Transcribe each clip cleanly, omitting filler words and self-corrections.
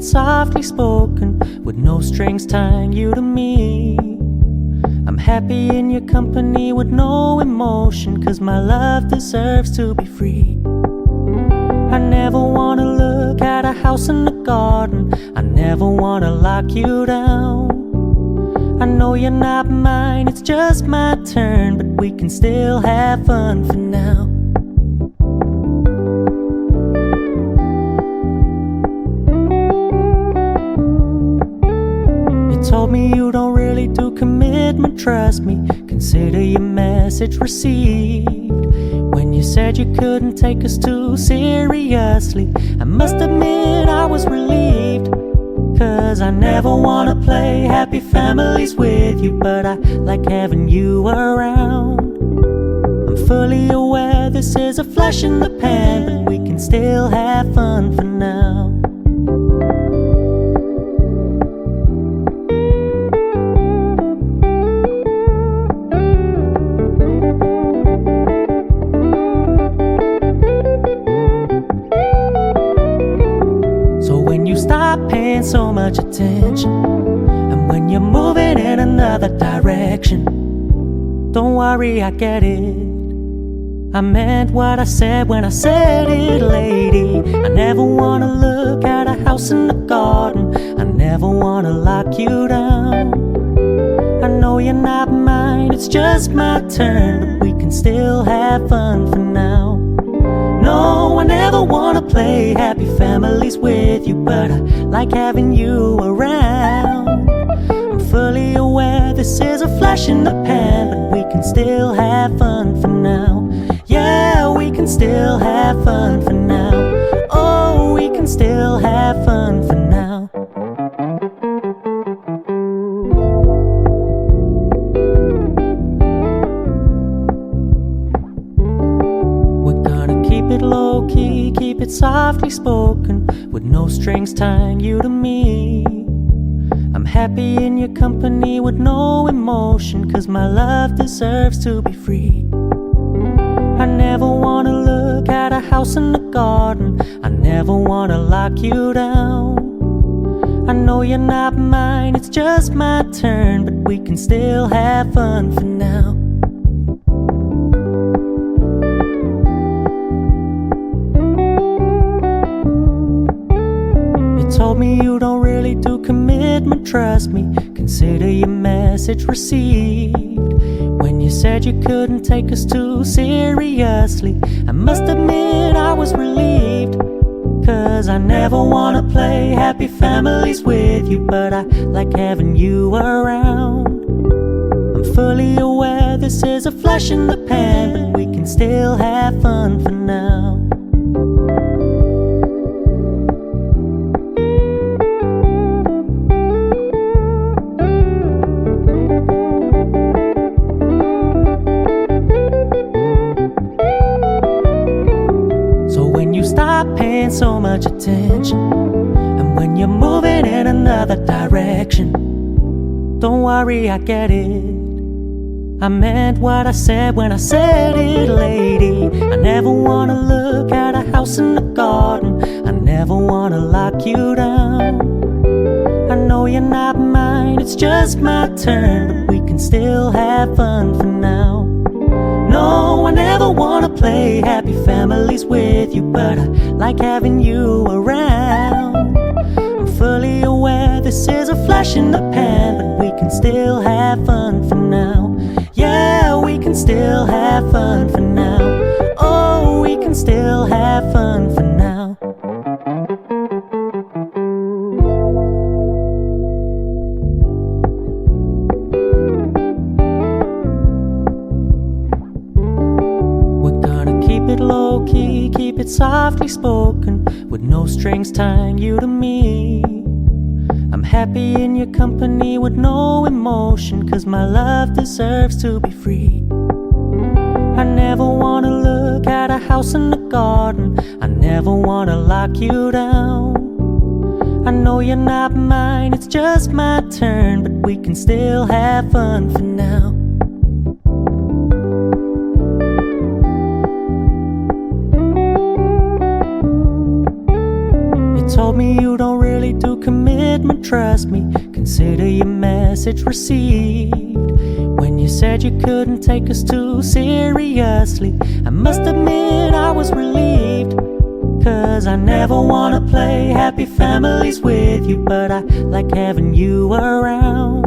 softly spoken, with no strings tying you to me. I'm happy in your company with no emotion, 'cause my love deserves to be free. I never wanna look at a house in the garden, I never wanna lock you down. I know you're not mine, it's just my turn, but we can still have fun for now. Told me you don't really do commitment, trust me, consider your message received. When you said you couldn't take us too seriously, I must admit I was relieved. 'Cause I never wanna play happy families with you, but I like having you around. I'm fully aware this is a flash in the pan, but we can still have fun for now. Stop paying so much attention, and when you're moving in another direction, don't worry, I get it. I meant what I said when I said it, lady. I never wanna look at a house in the garden, I never wanna lock you down. I know you're not mine, it's just my turn, but we can still have fun for now. No, I never wanna play happy families with you, but I like having you around. I'm fully aware this is a flash in the pan, but we can still have fun for now. Yeah, we can still have fun for now. Oh, we can still have fun for now. Keep it low-key, keep it softly spoken, with no strings tying you to me. I'm happy in your company with no emotion, 'cause my love deserves to be free. I never wanna look at a house in the garden, I never wanna lock you down. I know you're not mine, it's just my turn, but we can still have fun for now. Told me you don't really do commitment, trust me, consider your message received. When you said you couldn't take us too seriously, I must admit I was relieved. 'Cause I never wanna play happy families with you, but I like having you around. I'm fully aware this is a flash in the pan, but we can still have fun for now. Stop paying so much attention, and when you're moving in another direction, don't worry, I get it. I meant what I said when I said it, lady. I never wanna look at a house in the garden, I never wanna lock you down. I know you're not mine, it's just my turn, but we can still have fun for now. No, I never wanna play happy families with you, but I like having you around. I'm fully aware this is a flash in the pan, but we can still have fun for now. Yeah, we can still have fun for now. Oh, we can still have fun for now. Keep it low-key, keep it softly spoken, with no strings tying you to me. I'm happy in your company with no emotion, 'cause my love deserves to be free. I never wanna look at a house in the garden, I never wanna lock you down. I know you're not mine, it's just my turn, but we can still have fun for now. Told me you don't really do commitment, trust me. Consider your message received. When you said you couldn't take us too seriously, I must admit I was relieved. 'Cause I never wanna play happy families with you, but I like having you around.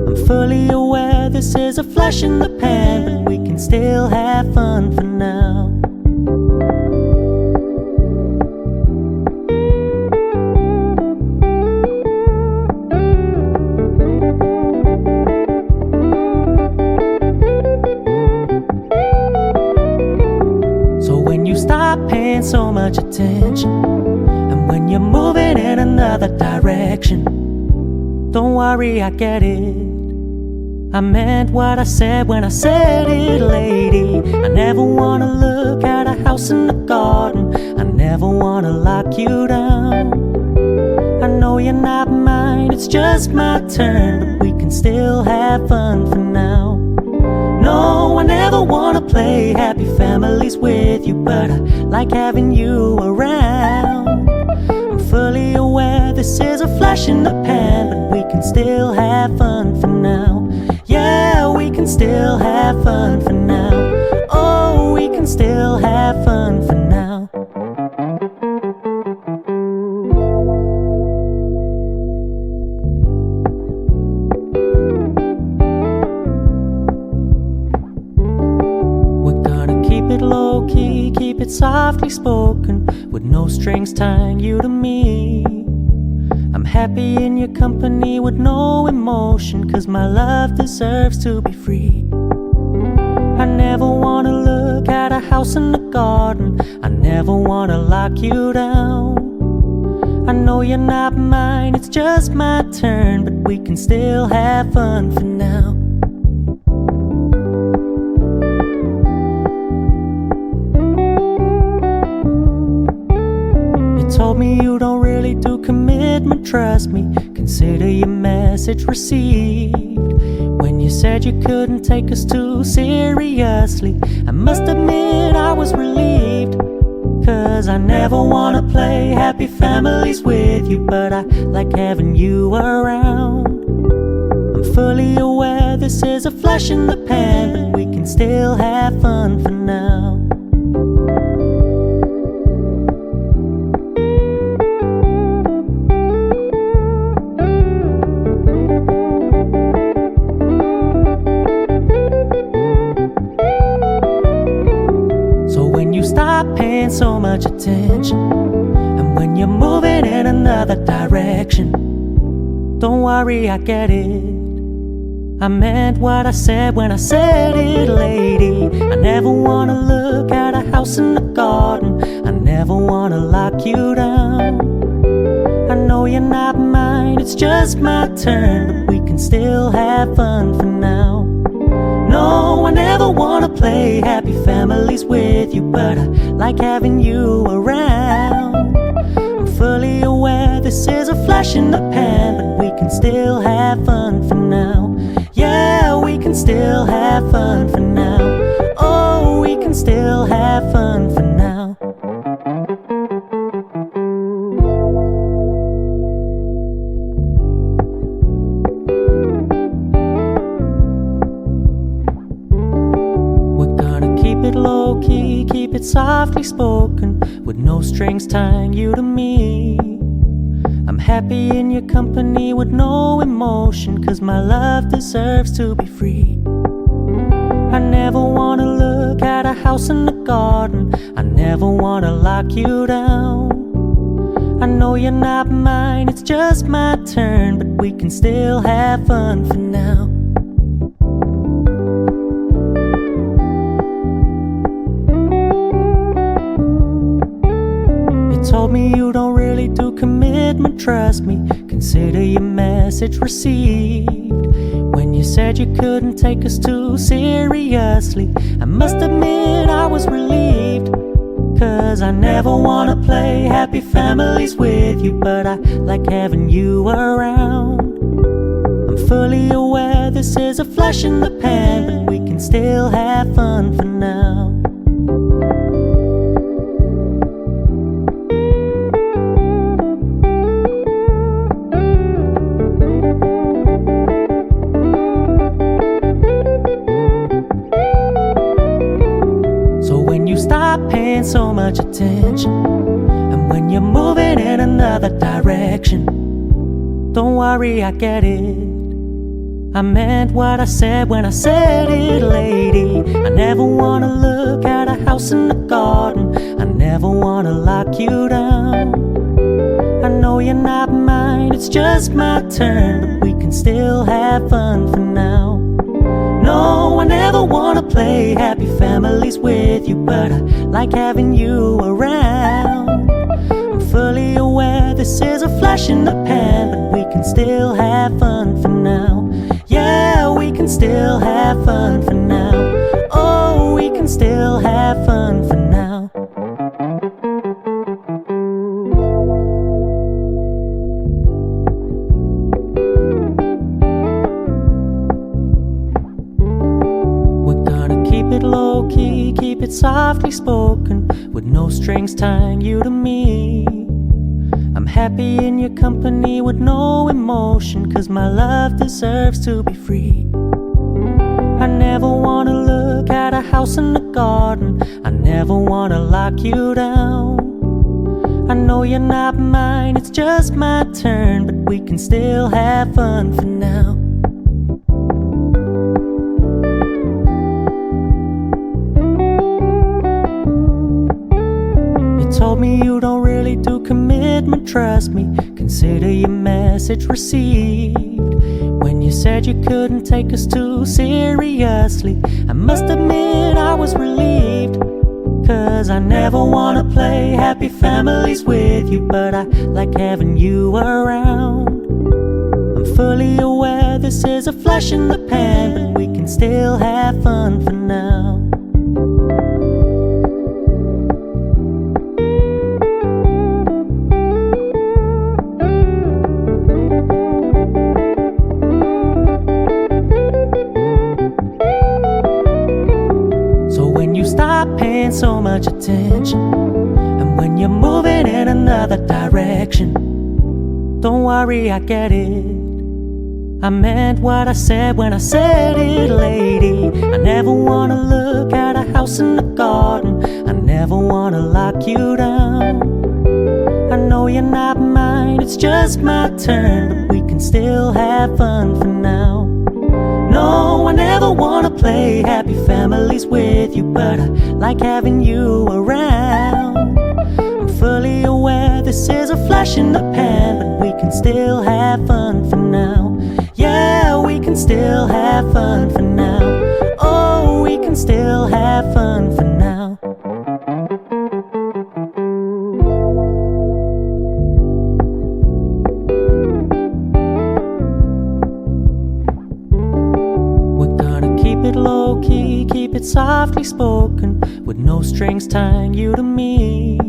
I'm fully aware this is a flash in the pan, but we can still have fun for now. So when you stop paying so much attention, and when you're moving in another direction, don't worry, I get it. I meant what I said when I said it, lady. I never wanna look at a house in the garden. I never wanna lock you down. I know you're not mine, it's just my turn, but we can still have fun for now. No, I never wanna play happy families with you, but I like having you around. I'm fully aware this is a flash in the pan, but we can still have fun for now. Yeah, we can still have fun for now. Oh, we can still have fun for now. We're gonna keep it low-key, keep it softly spoken, with no strings tying you to me. I'm happy in your company with no emotion, 'cause my love deserves to be free. I never wanna look at a house in the garden. I never wanna lock you down. I know you're not mine, it's just my turn, but we can still have fun for now. Told me you don't really do commitment, trust me. Consider your message received. When you said you couldn't take us too seriously, I must admit I was relieved. 'Cause I never wanna play happy families with you, but I like having you around. I'm fully aware this is a flash in the pan, but we can still have fun for now. Stop paying so much attention, and when you're moving in another direction, don't worry, I get it. I meant what I said when I said it, lady. I never wanna look at a house in the garden. I never wanna lock you down. I know you're not mine, it's just my turn, but we can still have fun for now. No, I never wanna play happy families with you, but I like having you around. I'm fully aware this is a flash in the pan, but we can still have fun for now. Yeah, we can still have fun for now. Oh, we can still have fun for now. Keep it low-key, keep it softly spoken, with no strings tying you to me. I'm happy in your company with no emotion, 'cause my love deserves to be free. I never wanna look at a house in the garden. I never wanna lock you down. I know you're not mine, it's just my turn, but we can still have fun for now. Told me you don't really do commitment, trust me. Consider your message received. When you said you couldn't take us too seriously, I must admit I was relieved. 'Cause I never wanna play happy families with you, but I like having you around. I'm fully aware this is a flash in the pan, but we can still have fun for now. stop paying so much attention, and when you're moving in another direction, don't worry, I get it. I meant what I said when I said it, lady. I never wanna look at a house in the garden. I never wanna lock you down. I know you're not mine, it's just my turn, but we can still have fun for now. No, I never wanna play happy families with you, but I like having you around. I'm fully aware this is a flash in the pan, but we can still have fun for now. Yeah, we can still have fun for now. Oh, we can still have fun for now. We're gonna keep it low-key, keep it softly spoken, with no strings tying you to me. I'm happy in your company with no emotion, 'cause my love deserves to be free. I never wanna look at a house in the garden. I never wanna lock you down. I know you're not mine, it's just my turn, but we can still have fun for now. Told me you don't really do commitment, trust me. Consider your message received. When you said you couldn't take us too seriously, I must admit I was relieved. 'Cause I never wanna play happy families with you, but I like having you around. I'm fully aware this is a flash in the pan, but we can still have fun for now. Stop paying so much attention, and when you're moving in another direction, don't worry, I get it. I meant what I said when I said it, lady. I never wanna look at a house in the garden. I never wanna lock you down. I know you're not mine, it's just my turn, but we can still have fun for now. No, I never wanna play happy families with you, but I like having you around. I'm fully aware this is a flash in the pan, but we can still have fun for now. Yeah, we can still have fun for now. Oh, we can still have fun for now. Keep it low-key, keep it softly spoken, with no strings tying you to me.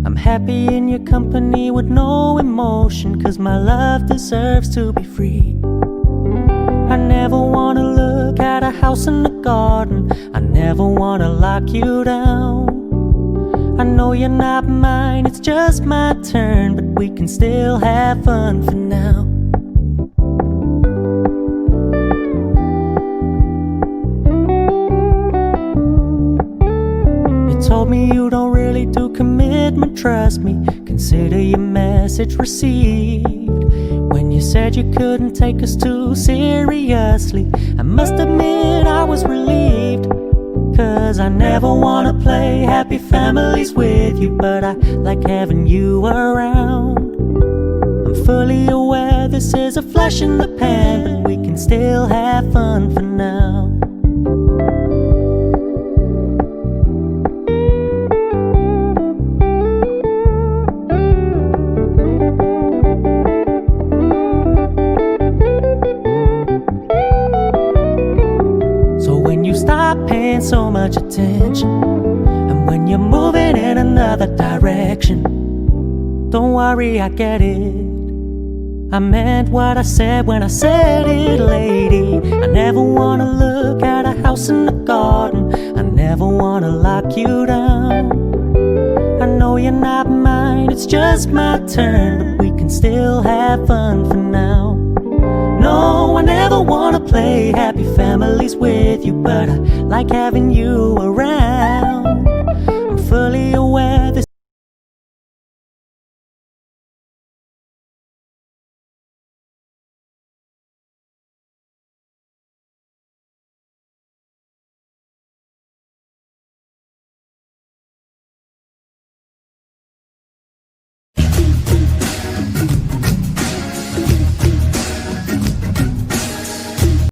I'm happy in your company with no emotion, 'cause my love deserves to be free. I never wanna look at a house in the garden. I never wanna lock you down. I know you're not mine, it's just my turn, but we can still have fun for now. Told me you don't really do commitment, trust me. Consider your message received. When you said you couldn't take us too seriously, I must admit I was relieved. 'Cause I never wanna play happy families with you, but I like having you around. I'm fully aware this is a flash in the pan, but we can still have fun for now. Stop paying so much attention, and when you're moving in another direction, don't worry, I get it. I meant what I said when I said it, lady. I never wanna look at a house in the garden. I never wanna lock you down. I know you're not mine, it's just my turn, but we can still have fun for now. No, I never wanna play happy families with you, but I like having you around.